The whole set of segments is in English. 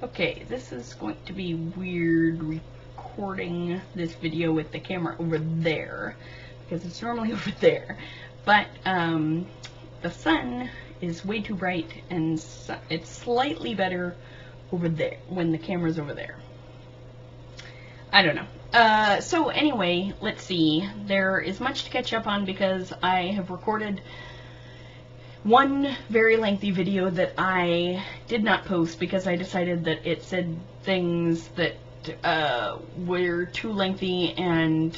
Okay, this is going to be weird recording this video with the camera over there, because it's normally over there, but the sun is way too bright, and it's slightly better over there when the camera's over there. I don't know. So anyway, let's see. There is much to catch up on because I have recorded one very lengthy video that I did not post because I decided that it said things that were too lengthy and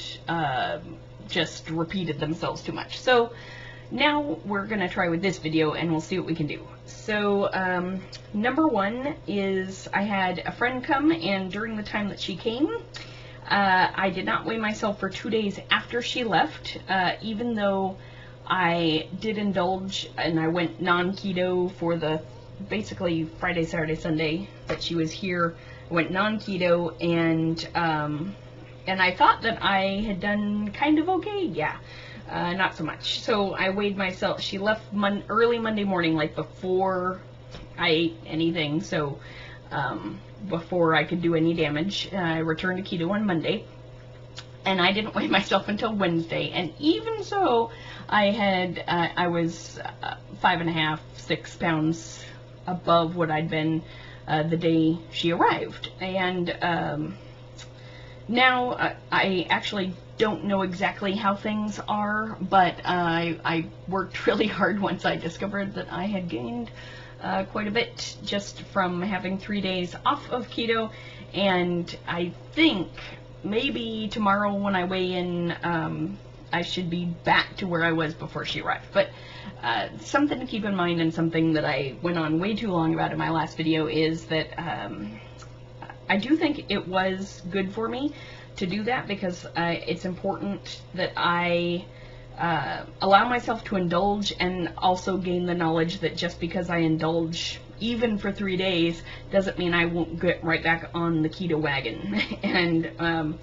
just repeated themselves too much. So now we're gonna try with this video and we'll see what we can do. So number one is I had a friend come, and during the time that she came, I did not weigh myself for 2 days after she left, even though I did indulge and I went non-keto for the basically Friday, Saturday, Sunday that she was here. I went non-keto, and I thought that I had done kind of okay. Yeah, not so much. So I weighed myself. She left early Monday morning, like before I ate anything, so before I could do any damage. I returned to keto on Monday, and I didn't weigh myself until Wednesday, and even so, I was 5.5, 6 pounds above what I'd been the day she arrived. And now I actually don't know exactly how things are, but I worked really hard once I discovered that I had gained quite a bit just from having 3 days off of keto, and I think maybe tomorrow when I weigh in, I should be back to where I was before she arrived. But something to keep in mind, and something that I went on way too long about in my last video, is that I do think it was good for me to do that, because it's important that I allow myself to indulge and also gain the knowledge that just because I indulge even for 3 days doesn't mean I won't get right back on the keto wagon and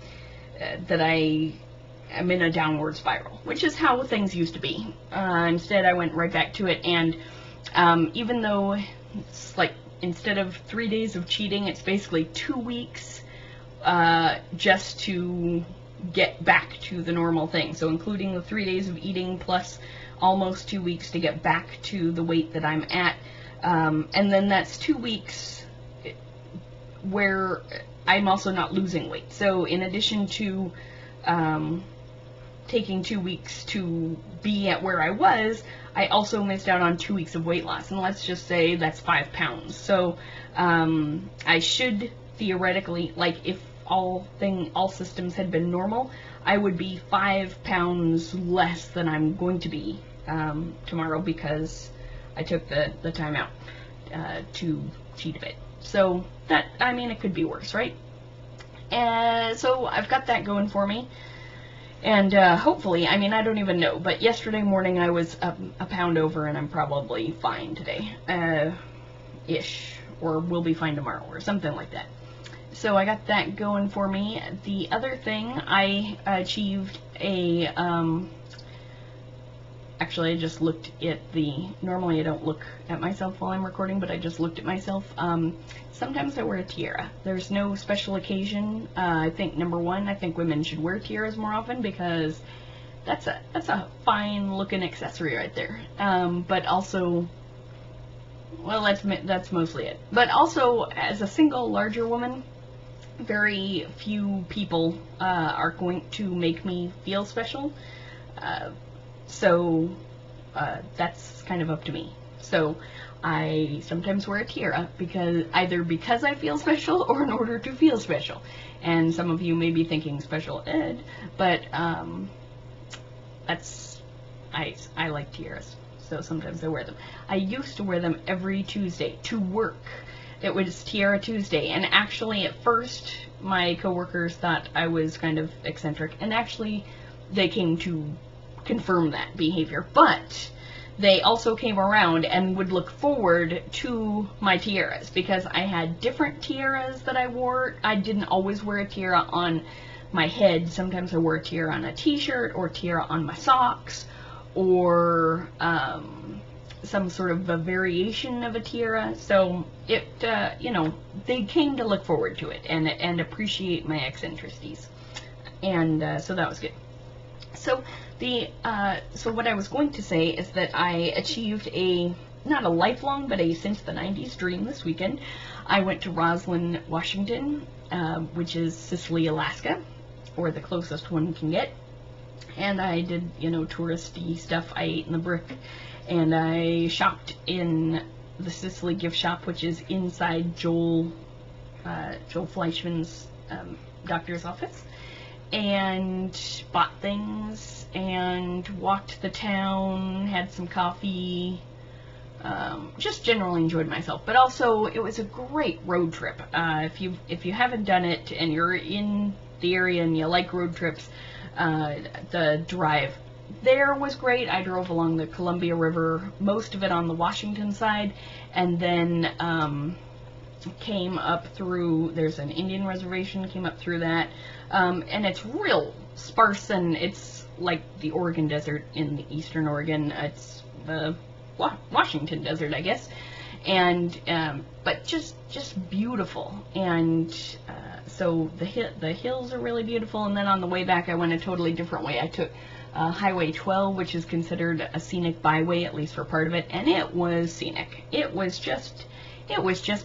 that I am in a downward spiral, which is how things used to be. Instead, I went right back to it, and even though it's like, instead of 3 days of cheating, it's basically 2 weeks just to get back to the normal thing. So including the 3 days of eating plus almost 2 weeks to get back to the weight that I'm at. And then that's 2 weeks where I'm also not losing weight. So in addition to taking 2 weeks to be at where I was, I also missed out on 2 weeks of weight loss. And let's just say that's 5 pounds. So I should theoretically, like, if all systems had been normal, I would be 5 pounds less than I'm going to be tomorrow, because I took the time out to cheat a bit. So that, I mean, it could be worse, right? So I've got that going for me. And hopefully, I mean, I don't even know, but yesterday morning I was a pound over, and I'm probably fine today, ish, or will be fine tomorrow, or something like that. So I got that going for me. The other thing, I achieved a, actually I just looked at normally I don't look at myself while I'm recording, but I just looked at myself. Sometimes I wear a tiara. There's no special occasion. I think, number one, I think women should wear tiaras more often, because that's a fine looking accessory right there. But also, well, that's mostly it. But also, as a single larger woman, very few people are going to make me feel special. So that's kind of up to me. So I sometimes wear a tiara, either because I feel special or in order to feel special. And some of you may be thinking special ed, but I like tiaras, so sometimes I wear them. I used to wear them every Tuesday to work. It was Tiara Tuesday, and actually at first my coworkers thought I was kind of eccentric, and actually they came to confirm that behavior, but they also came around and would look forward to my tiaras, because I had different tiaras that I wore. I didn't always wear a tiara on my head. Sometimes I wore a tiara on a t-shirt, or tiara on my socks, or some sort of a variation of a tiara. So it, you know, they came to look forward to it and appreciate my eccentricities. And so that was good. So so what I was going to say is that I achieved not a lifelong, but a since the 90s dream this weekend. I went to Roslyn, Washington, which is Sicily, Alaska, or the closest one can get. And I did, you know, touristy stuff. I ate in the Brick, and I shopped in the Sicily gift shop, which is inside Joel Fleischman's doctor's office, and bought things and walked the town, had some coffee, just generally enjoyed myself. But also, it was a great road trip. If you haven't done it and you're in the area and you like road trips, the drive there was great. I drove along the Columbia River, most of it on the Washington side, and then came up through, there's an Indian reservation, came up through that, and it's real sparse, and it's like the Oregon Desert in the eastern Oregon. It's the Washington Desert, I guess, and but just beautiful. And so the hills are really beautiful. And then on the way back, I went a totally different way. I took Highway 12, which is considered a scenic byway, at least for part of it, and it was scenic. It was just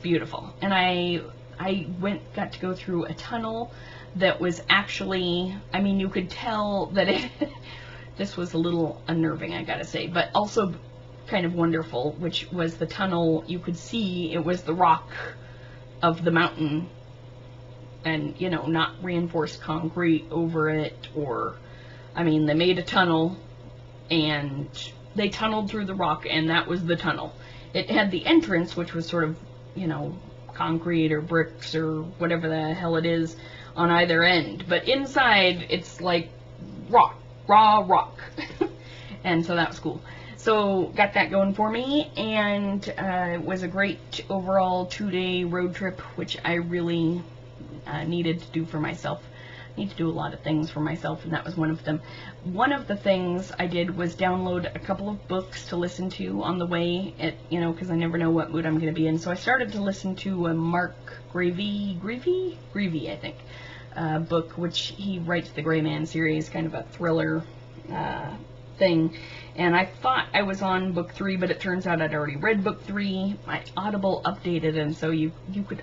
beautiful. And I got to go through a tunnel that was actually, I mean, you could tell that this was a little unnerving, I gotta say, but also kind of wonderful, which was the tunnel. You could see it was the rock of the mountain, and, you know, not reinforced concrete over it, or, I mean, they made a tunnel and they tunneled through the rock, and that was the tunnel. It had the entrance, which was sort of, you know, concrete or bricks or whatever the hell it is on either end, but inside it's like rock, raw rock. And so that was cool. So got that going for me, and it was a great overall 2-day road trip, which I really needed to do for myself. I need to do a lot of things for myself, and that was one of them. One of the things I did was download a couple of books to listen to on the way, you know, because I never know what mood I'm going to be in. So I started to listen to a Mark Greevy, I think, book, which he writes the Gray Man series, kind of a thriller thing. And I thought I was on book 3, but it turns out I'd already read book 3. My Audible updated, and so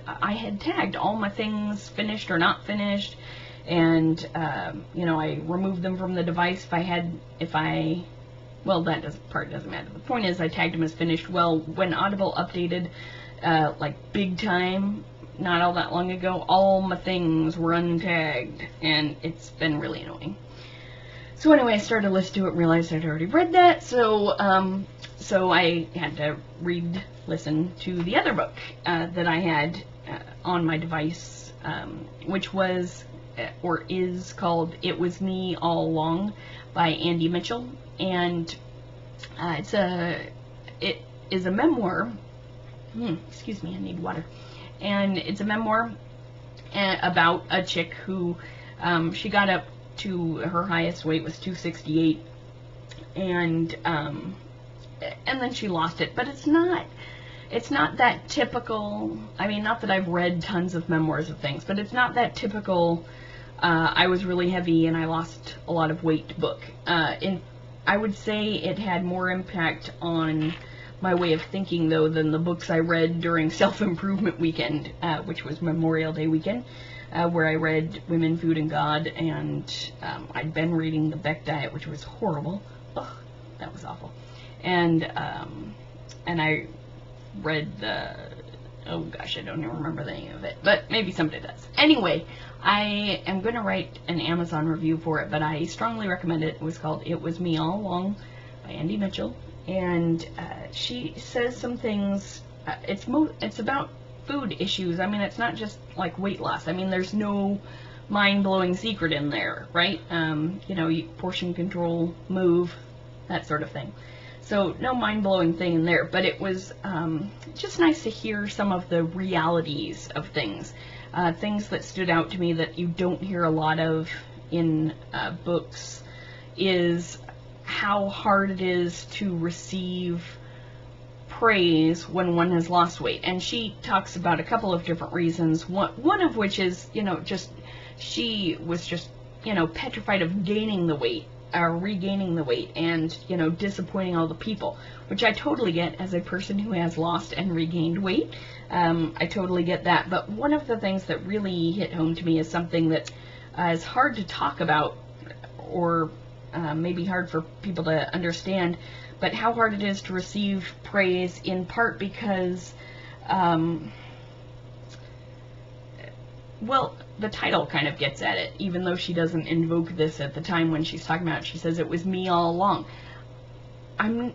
I had tagged all my things finished or not finished, and you know, I removed them from the device well, that part doesn't matter. The point is, I tagged them as finished. Well, when Audible updated, like big time, not all that long ago, all my things were untagged, and it's been really annoying. So anyway, I started to listen to it and realized I'd already read that, so I had to listen to the other book that I had on my device, which was, or is called It Was Me All Along by Andy Mitchell. And it is a memoir. Excuse me, I need water. And it's a memoir about a chick who, she got up to her highest weight was 268, and then she lost it. But it's not that typical. I mean, not that I've read tons of memoirs of things, but it's not that typical I was really heavy and I lost a lot of weight book. I would say it had more impact on my way of thinking, though, than the books I read during Self-Improvement Weekend, which was Memorial Day weekend, where I read Women, Food, and God, and I'd been reading the Beck Diet, which was horrible. Ugh, that was awful. And I read the, oh gosh, I don't even remember the name of it, but maybe somebody does. Anyway, I am going to write an Amazon review for it, but I strongly recommend it. It was called It Was Me All Along by Andy Mitchell, and she says some things, it's about food issues. I mean, it's not just like weight loss. I mean, there's no mind-blowing secret in there, right? You know, portion control, move, that sort of thing. So no mind-blowing thing in there, but it was just nice to hear some of the realities of things. Things that stood out to me that you don't hear a lot of in books is how hard it is to receive praise when one has lost weight. And she talks about a couple of different reasons. One of which is, just she was just, petrified of gaining the weight, or regaining the weight, and, disappointing all the people, which I totally get as a person who has lost and regained weight. I totally get that. But one of the things that really hit home to me is something that is hard to talk about, or maybe hard for people to understand, but how hard it is to receive praise, in part because, well, the title kind of gets at it, even though she doesn't invoke this at the time when she's talking about it. She says it was me all along. I'm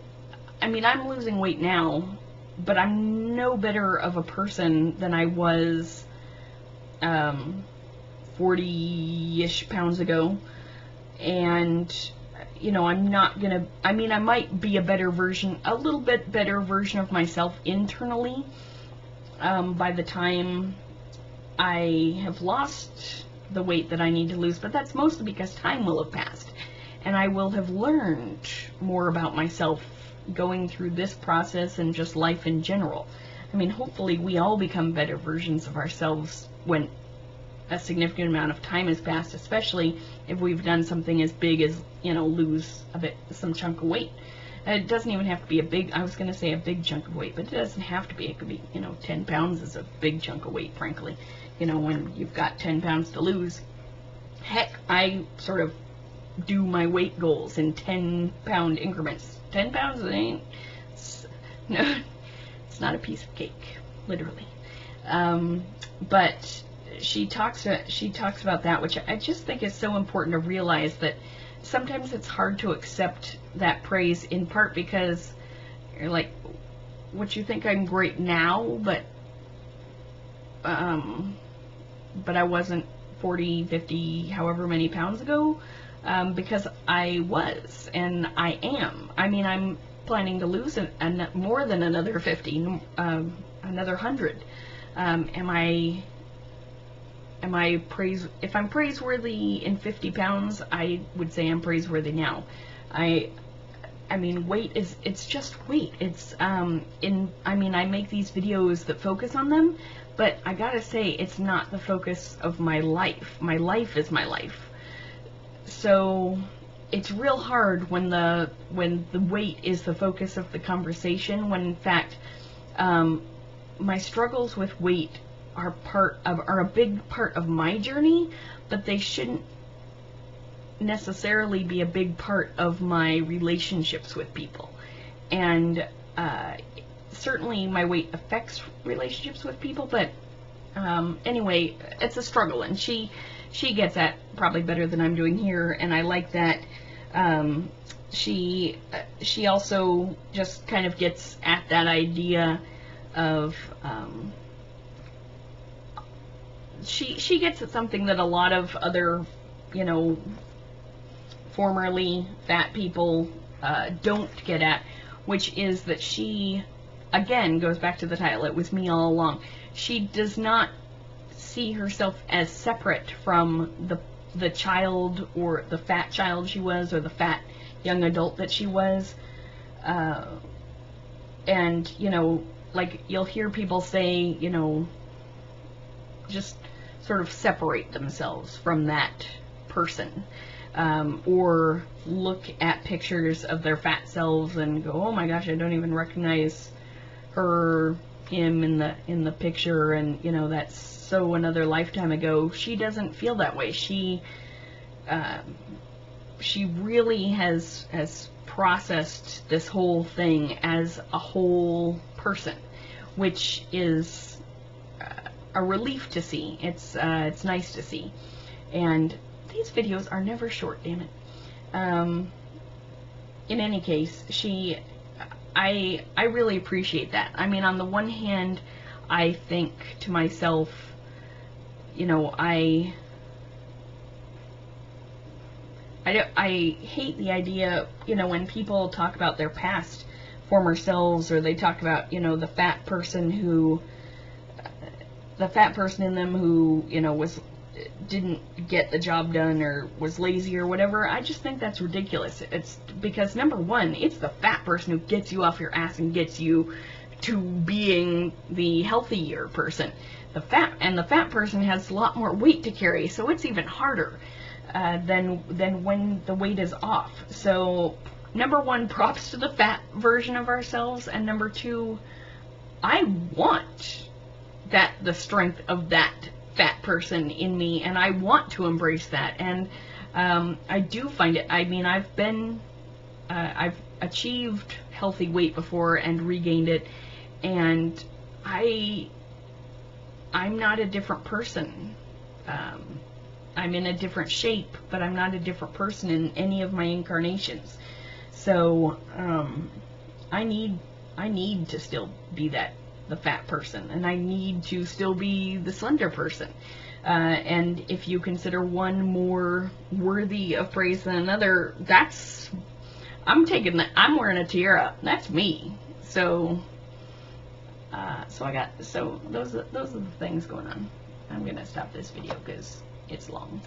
losing weight now, but I'm no better of a person than I was 40-ish pounds ago. And, I'm not gonna, I might be a little bit better version of myself internally by the time I have lost the weight that I need to lose, but that's mostly because time will have passed, and I will have learned more about myself going through this process and just life in general. Hopefully we all become better versions of ourselves when a significant amount of time has passed, especially if we've done something as big as, lose some chunk of weight. It doesn't even have to be I was going to say a big chunk of weight, but it doesn't have to be. It could be, 10 pounds is a big chunk of weight, frankly. When you've got 10 pounds to lose. Heck, I sort of do my weight goals in 10-pound increments. 10 pounds, it's not a piece of cake, literally. But she talks about that, which I just think is so important to realize, that sometimes it's hard to accept that praise, in part because you're like, what, you think I'm great now, but I wasn't 40, 50, however many pounds ago, because I was, and I am. I'm planning to lose more than another 50, another 100. If I'm praiseworthy in 50 pounds, I would say I'm praiseworthy now. Weight it's just weight. It's, I make these videos that focus on them, but I gotta say, it's not the focus of my life. My life is my life. So, it's real hard when the weight is the focus of the conversation, when in fact, my struggles with weight are a big part of my journey, but they shouldn't necessarily be a big part of my relationships with people. And certainly my weight affects relationships with people, but anyway, it's a struggle, and she gets at probably better than I'm doing here, and I like that. She also just kind of gets at that idea of she gets at something that a lot of other, formerly fat people don't get at, which is that she, again, goes back to the title, it was me all along. She does not see herself as separate from the child, or the fat child she was, or the fat young adult that she was. And, like, you'll hear people say, just sort of separate themselves from that person, or look at pictures of their fat selves and go, oh my gosh, I don't even recognize him in the picture, and that's so another lifetime ago. She doesn't feel that way. She really has processed this whole thing as a whole person, which is a relief to see. It's nice to see. And these videos are never short, damn it. In any case, I really appreciate that. On the one hand, I think to myself, I hate the idea, when people talk about their past former selves, or they talk about, the fat person in them who, didn't get the job done, or was lazy, or whatever. I just think that's ridiculous. It's because, number one, it's the fat person who gets you off your ass and gets you to being the healthier person. The fat person has a lot more weight to carry, so it's even harder than when the weight is off. So number one, props to the fat version of ourselves, and number two, I want the strength of that fat person in me, and I want to embrace that. And I do find it, I mean, I've achieved healthy weight before and regained it, and I'm not a different person. I'm in a different shape, but I'm not a different person in any of my incarnations. So I need to still be the fat person, and I need to still be the slender person. And if you consider one more worthy of praise than another, I'm wearing a tiara. That's me. So those are the things going on. I'm gonna stop this video because it's long.